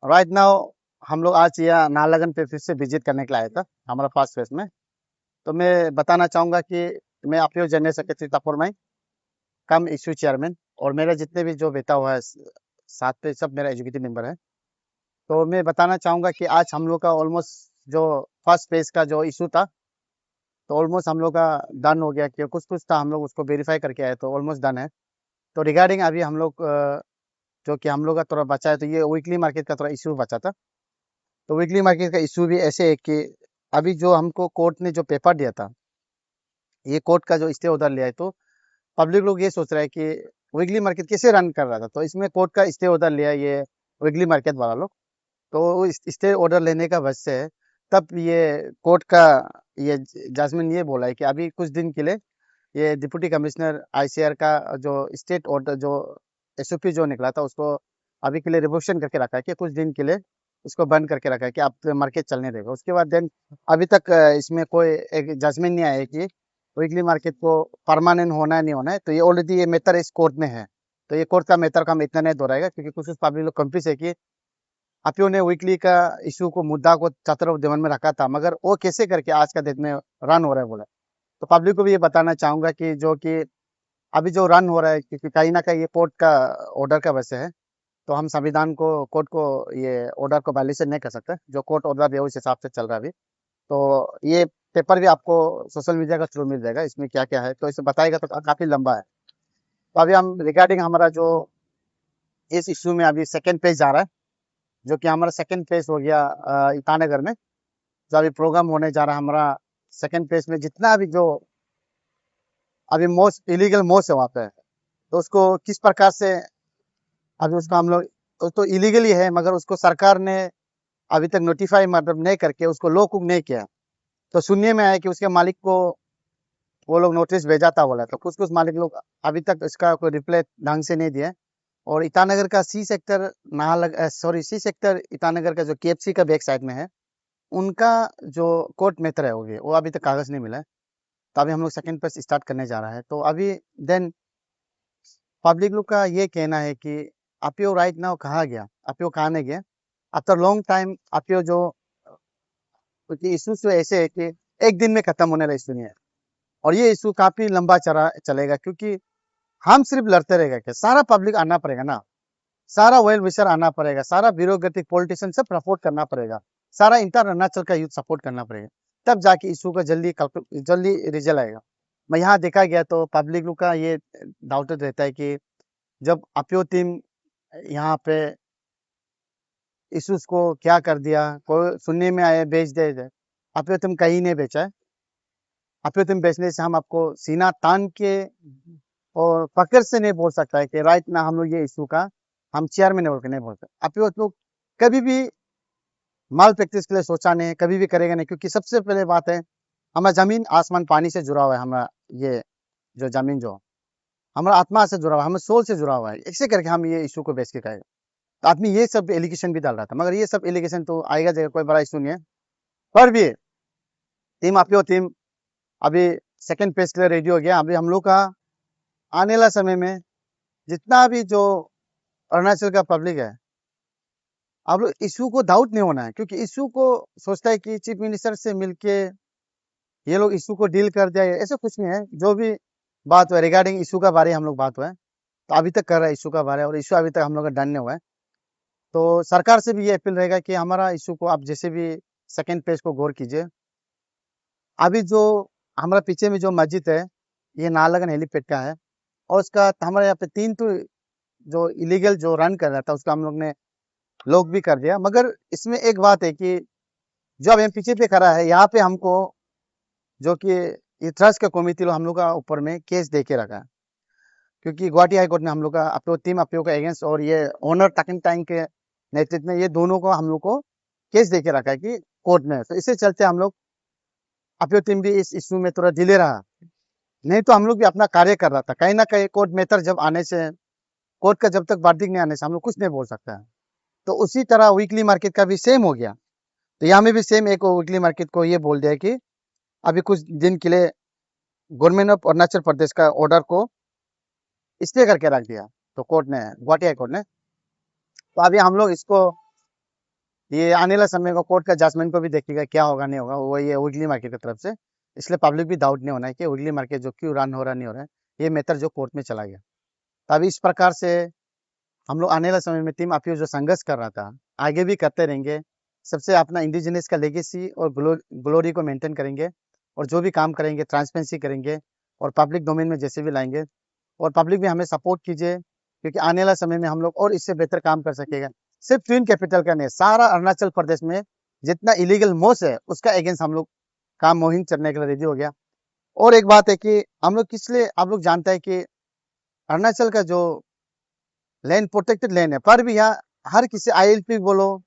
Right now हम लोग आज यहाँ नाहरलगुन पे फिर से विजिट करने के लिए आया था हमारा फर्स्ट फेज में। तो मैं बताना चाहूँगा कि मैं अपने जनरल सेक्रेटरी तपोर माई कम इशू चेयरमैन, और मेरे जितने भी जो बेटा हुआ है साथ पे सब मेरा एजुकेटिव मेंबर है। तो मैं बताना चाहूँगा कि आज हम लोग का ऑलमोस्ट जो फर्स्ट फेज का जो इशू था, तो ऑलमोस्ट हम लोग का डन हो गया। कि कुछ कुछ था, हम लोग उसको वेरीफाई करके आए, तो ऑलमोस्ट डन है। तो रिगार्डिंग अभी हम लोग जो कि हम लोग का थोड़ा बचा है, तो ये वीकली मार्केट का थोड़ा इशू बचा था। तो वीकली मार्केट का इशू भी ऐसे है कि अभी जो हमको कोर्ट ने जो पेपर दिया था, ये कोर्ट का जो स्टे ऑर्डर लिया है, तो पब्लिक लोग ये सोच रहा है कि वीकली मार्केट कैसे रन कर रहा था। तो इसमें कोर्ट का स्टे ऑर्डर लिया है ये वीकली मार्केट वाला लोग। तो स्टे ऑर्डर लेने का वजह से तब ये कोर्ट का ये जजमेंट ये बोला है कि अभी कुछ दिन के लिए ये डिप्टी कमिश्नर आईसीआर का जो स्टेट ऑर्डर जो एसओपी जो निकला था, उसको अभी के लिए रिवोल्यूशन करके रखा है कि कुछ दिन के लिए इसको बंद करके रखा है कि अब मार्केट चलने देगा। उसके बाद देन अभी तक इसमें कोई एक जजमेंट नहीं आया है कि वीकली मार्केट को परमानेंट होना है नहीं होना है। तो ये ऑलरेडी ये मैटर इस कोर्ट में है। तो ये कोर्ट का मैटर का हम इतना नहीं दोहराएगा, क्योंकि कुछ पब्लिक लोग कंफ्यूज है कि अपियो ने वीकली का इशू को मुद्दा को चातर दिमाग में रखा था, मगर वो कैसे करके आज का डेट में रन हो रहा है बोला। तो पब्लिक को भी ये बताना चाहूंगा कि जो कि अभी जो रन हो रहा है, क्योंकि कहीं ना कहीं ये कोर्ट का ऑर्डर का वजह से है। तो हम संविधान को कोर्ट को ये ऑर्डर को वायलेशन नहीं कर सकते। जो कोर्ट ऑर्डर है उस हिसाब से चल रहा है अभी। तो ये पेपर भी आपको सोशल मीडिया का थ्रू मिल जाएगा, इसमें क्या क्या है तो इसे बताएगा तो काफी लंबा है। तो अभी हम रिगार्डिंग हमारा जो इस इश्यू में अभी सेकेंड पेज जा रहा है, जो कि हमारा सेकेंड पेज हो गया ईटानगर में। जो अभी प्रोग्राम होने जा रहा है हमारा सेकेंड पेज में, जितना भी जो अभी मोस्ट इलीगल मोस्ट है वहाँ पे, तो उसको किस प्रकार से अभी उसको हम लोग तो इलीगली है, मगर उसको सरकार ने अभी तक नोटिफाई मतलब नहीं करके उसको लॉ कुक नहीं किया। तो सुनने में आया कि उसके मालिक को वो लोग नोटिस भेजा था बोला। तो कुछ कुछ मालिक लोग अभी तक इसका कोई रिप्लाई ढंग से नहीं दिया। और ईटानगर का C sector C sector Itanagar का जो केएफसी का बैक साइड में है, उनका जो कोर्ट मैटर है वो अभी तक कागज नहीं मिला है। तो अभी हम लोग सेकंड पेज स्टार्ट करने जा रहा है। तो अभी देन पब्लिक लोग का ये कहना है कि अपियो राइट नाउ कहाँ गया, अपियो कहाँ नहीं गया। आफ्टर लॉन्ग टाइम अपियो जो क्योंकि इशूज तो ऐसे है कि एक दिन में खत्म होने वाला इशू नहीं है, और ये इशू काफी लंबा चलेगा। क्योंकि हम सिर्फ लड़ते रहेगा क्या, सारा पब्लिक आना पड़ेगा ना, सारा वेल विशर आना पड़ेगा, सारा ब्यूरोक्रेटिक पॉलिटिशियन सब सपोर्ट करना पड़ेगा, सारा इंटर अरुणाचल का यूथ सपोर्ट करना पड़ेगा, तब जाके इशू का जल्दी रिजल्ट आएगा। मैं यहाँ देखा गया तो पब्लिक लोग का ये डाउटेड रहता है कि जब अपियो टीम यहाँ पे इशूज को क्या कर दिया, कोई सुनने में आया बेच दे। अपियो टीम कहीं नहीं बेचा है। अपियो टीम बेचने से हम आपको सीना तान के और पकड़ से नहीं बोल सकता है कि राइट ना हम लोग ये इशू का हम चेयरमैन बोल के नहीं बोल सकते। अपियो लोग कभी भी माल प्रैक्टिस के लिए सोचा नहीं, कभी भी करेगा नहीं। क्योंकि सबसे पहले बात है, हमारा जमीन आसमान पानी से जुड़ा हुआ है। हमारा ये जो जमीन जो हमारा आत्मा से जुड़ा हुआ है, हमारे सोल से जुड़ा हुआ है। ऐसे करके हम ये इशू को बेच के कहेगा। तो आदमी ये सब एलिगेशन भी डाल रहा था, मगर ये सब एलिगेशन तो आएगा जाएगा, कोई बड़ा इशू नहीं है। पर भी टीम अपियो टीम अभी सेकंड पेज के लिए रेडी हो गया। अभी हम लोग का आने वाला समय में जितना भी जो अरुणाचल का पब्लिक है, आप लोग इशू को डाउट नहीं होना है। क्योंकि इशू को सोचता है कि चीफ मिनिस्टर से मिलके ये लोग इशू को डील कर दिया, ऐसा कुछ नहीं है। जो भी बात हुआ रिगार्डिंग इशू का बारे हम लोग बात हुआ है, तो अभी तक कर रहा है इशू का बारे, और इशू अभी तक हम लोग का डन नहीं हुआ है। तो सरकार से भी ये अपील रहेगा कि हमारा इशू को आप जैसे भी सेकंड पेज को गौर कीजिए। अभी जो हमारा पीछे में जो मस्जिद है, ये नाहरलगुन हेलीपैड का है, और उसका हमारे यहाँ पे 3 तो जो इलीगल जो रन कर रहा था उसका हम लोग ने लोग भी कर दिया। मगर इसमें एक बात है कि जो अब हम पीछे पे खड़ा है, यहाँ पे हमको जो कि ये ट्रस्ट का कमेटी लोग हम लोग का ऊपर में केस दे के रखा है। क्योंकि गुवाहाटी हाई कोर्ट ने हम लोग का अपो टीम अपियो का अगेंस्ट, और ये ओनर टकिंग टाइम के नेतृत्व में ये दोनों को हम लोग को केस दे के रखा है कि कोर्ट में। तो इससे चलते हम लोग अपियो टीम भी इस इशू में थोड़ा डिले रहा। नहीं तो हम लोग भी अपना कार्य कर रहा था। कहीं ना कहीं कोर्ट मेथर जब आने से, कोर्ट का जब तक वर्डिक्ट नहीं आने से हम लोग कुछ नहीं बोल सकते हैं। तो उसी तरह वीकली मार्केट का भी सेम हो गया। तो यहाँ में भी सेम एक वीकली मार्केट को ये बोल दिया कि अभी कुछ दिन के लिए गवर्नमेंट ऑफ अरुणाचल प्रदेश का ऑर्डर को स्टे करके रख दिया। तो कोर्ट ने, गुवाहाटी हाई कोर्ट ने। तो अभी हम लोग इसको ये आने वाला समय को कोर्ट का जजमेंट को भी देखिएगा क्या होगा नहीं होगा, वो ये विगली मार्केट की तरफ से। इसलिए पब्लिक भी डाउट नहीं होना है कि विगली मार्केट जो क्यों रन हो रहा नहीं हो रहा है, ये मैटर जो कोर्ट में चला गया। तब इस प्रकार से हम लोग आने वाले समय में टीम अपील जो संघर्ष कर रहा था आगे भी करते रहेंगे। सबसे अपना इंडिजिनस का लेगेसी और ग्लोरी को मेंटेन करेंगे, और जो भी काम करेंगे ट्रांसपेरेंसी करेंगे और पब्लिक डोमेन में जैसे भी लाएंगे, और पब्लिक भी हमें सपोर्ट कीजिए, क्योंकि आने वाला समय में हम लोग और इससे बेहतर काम कर सकेगा। सिर्फ ट्विन कैपिटल का नहीं, सारा अरुणाचल प्रदेश में जितना इलीगल मोस है उसका अगेंस्ट हम लोग काम मुहिम चलने के लिए रेडी हो गया। और एक बात है कि हम लोग किस लिए, आप लोग जानते हैं कि अरुणाचल का जो लैंड प्रोटेक्टेड लैंड है, पर भी यहाँ हर किसी ILP बोलो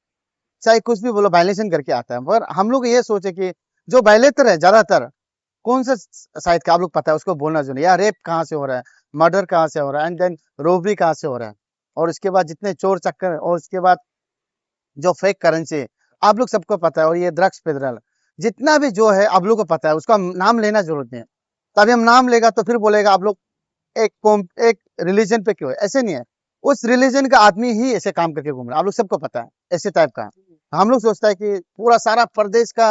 चाहे कुछ भी बोलो वायलेशन करके आता है। पर हम लोग ये सोचे कि जो वायलेटर है ज्यादातर कौन सा साइड का आप लोग पता है उसको बोलना चाहिए, या रेप कहाँ से हो रहा है, मर्डर कहाँ से हो रहा है, एंड देन रोबरी कहाँ से हो रहा है, और उसके बाद जितने चोर चक्कर, और उसके बाद जो फेक करेंसी आप लोग सबको पता है, और ये ड्रग्स पेडरल जितना भी जो है आप लोग को पता है, उसका नाम लेना जरूरत नहीं है। तभी हम नाम लेगा तो फिर बोलेगा आप लोग एक रिलीजन पे क्यों है, ऐसे नहीं है। उस रिलीजन का आदमी ही ऐसे काम करके घूम रहा है, आप लोग सबको पता है, ऐसे टाइप का। हम लोग सोचता है कि पूरा सारा प्रदेश का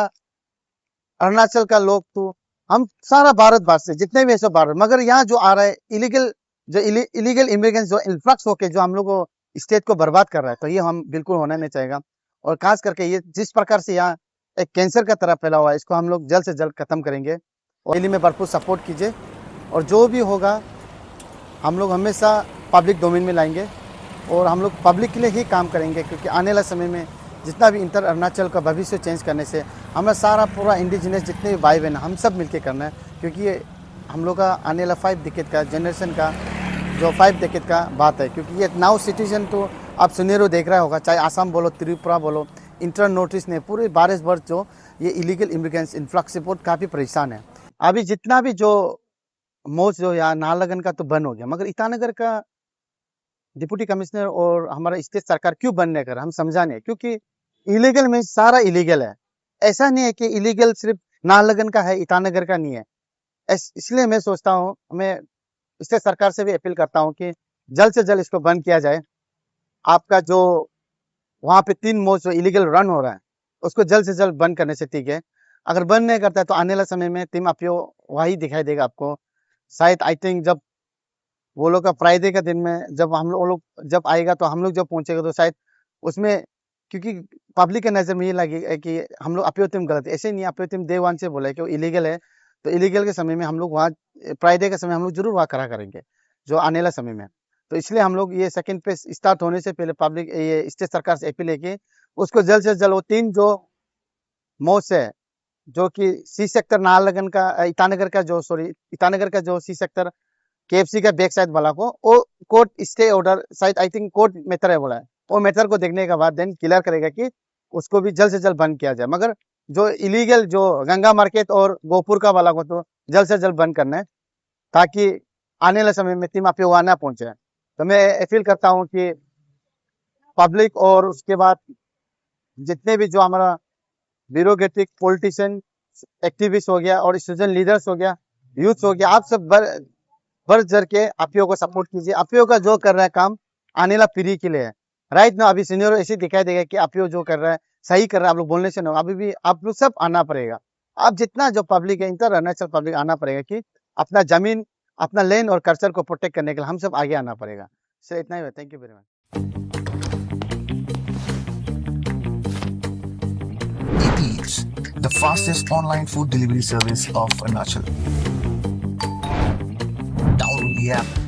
अरुणाचल का लोग, तो हम सारा भारतवर्ष से जितने भी ऐसे भारत, मगर यहाँ जो आ रहा है इलीगल इमिग्रेंट्स जो इन्फ्लक्स होके जो हम लोग को स्टेट को बर्बाद कर रहा है, तो ये हम बिल्कुल होना नहीं चाहेगा। और खास करके ये जिस प्रकार से यहाँ एक कैंसर का तरह फैला हुआ है, इसको हम लोग जल्द से जल्द खत्म करेंगे। और दिल्ली में भरपूर सपोर्ट कीजिए, और जो भी होगा हम लोग हमेशा पब्लिक डोमेन में लाएंगे, और हम लोग पब्लिक के लिए ही काम करेंगे, क्योंकि आने वाला समय में जितना भी इंटर अरुणाचल का भविष्य चेंज करने से हमें सारा पूरा इंडिजिनस जितने भी भाई बहन हम सब मिलके करना है, क्योंकि ये हम लोग का आने वाला 5 डिकेड का जनरेशन का जो 5 डिकेड का बात है। क्योंकि ये नाउ सिटीजन तो आप सुनेरो देख रहा होगा, चाहे आसाम बोलो त्रिपुरा बोलो, इंटर नोटिस ने पूरे 12 वर्ष जो ये इलीगल इमिग्रेंट्स इन्फ्लक्स से बहुत काफ़ी परेशान है। अभी जितना भी जो मोस्ट जो यहाँ नाहरलगुन का तो बंद हो गया, मगर ईटानगर का डिप्टी कमिश्नर और हमारा स्टेट सरकार क्यों बंद नहीं कर रहा, हम समझा नहीं। क्योंकि इलीगल में सारा इलीगल है, ऐसा नहीं है कि इलीगल सिर्फ नाहरलगुन का है ईटानगर का नहीं है। इसलिए मैं सोचता हूँ, मैं स्टेट सरकार से भी अपील करता हूँ कि जल्द से जल्द इसको बंद किया जाए। आपका जो वहाँ पे 3 मोस्ट जो इलीगल रन हो रहा है उसको जल्द से जल्द बंद करने से ठीक है। अगर बंद नहीं करता है तो आने वाला समय में टीम अपीओ वही दिखाई देगा आपको। शायद आई थिंक जब वो लोग का फ्राइडे का दिन में जब हम लोग जब आएगा, तो हम लोग जब पहुंचेगा तो शायद उसमें, क्योंकि पब्लिक के नज़र में ये लगेगा कि हम लोग अपीओ टीम गलत है। ऐसे नहीं, अपीओ टीम डे 1 से बोला है कि वो इलीगल है, तो इलीगल के समय में हम लोग वहाँ फ्राइडे के समय हम लोग जरूर वहाँ खड़ा करेंगे जो आने वाला समय में। तो इसलिए हम लोग ये सेकंड फेज स्टार्ट होने से पहले पब्लिक ये स्टेट सरकार से अपील है कि उसको जल्द से जल्द वो 3 जो मोस्ट है, जो कि सी सेक्टर नाहरलगुन का ईटानगर का जो सी सेक्टर KFC का बैक साइड वाला को, वो कोर्ट स्टे ऑर्डर शायद आई थिंक कोर्ट मेथर है बोला है, वो मेथर को देखने के बाद देन क्लियर करेगा कि उसको भी जल्द से जल्द बंद किया जाए। मगर जो इलीगल जो गंगा मार्केट और गोपुर का वाला को तो जल्द से जल्द बंद करना है, ताकि आने वाले समय में टीम पे वहाँ ना पहुंचे। तो मैं अपील करता हूँ कि पब्लिक और उसके बाद जितने भी जो हमारा ब्यूरोक्रेटिक पॉलिटिशियन एक्टिविस्ट हो गया और स्टूडेंट लीडर्स हो गया, यूथ हो गया, आप सब बढ़ चढ़ के अपीओ को सपोर्ट कीजिए। अपीओ का जो कर रहा है काम आने वाला पीढ़ी के लिए है। राइट ना अभी सीनियर ऐसे दिखाई देगा कि अपीओ जो कर रहा है सही कर रहा है, आप लोग बोलने से ना, अभी भी आप लोग सब आना पड़ेगा। आप जितना जो पब्लिक है इंटर अरुणाचल पब्लिक आना पड़ेगा कि अपना जमीन अपना लैंड और कल्चर को प्रोटेक्ट करने के लिए हम सब आगे आना पड़ेगा। सर इतना ही है, thank you very much. Eats, the fastest online food delivery service of Arunachal. Download the app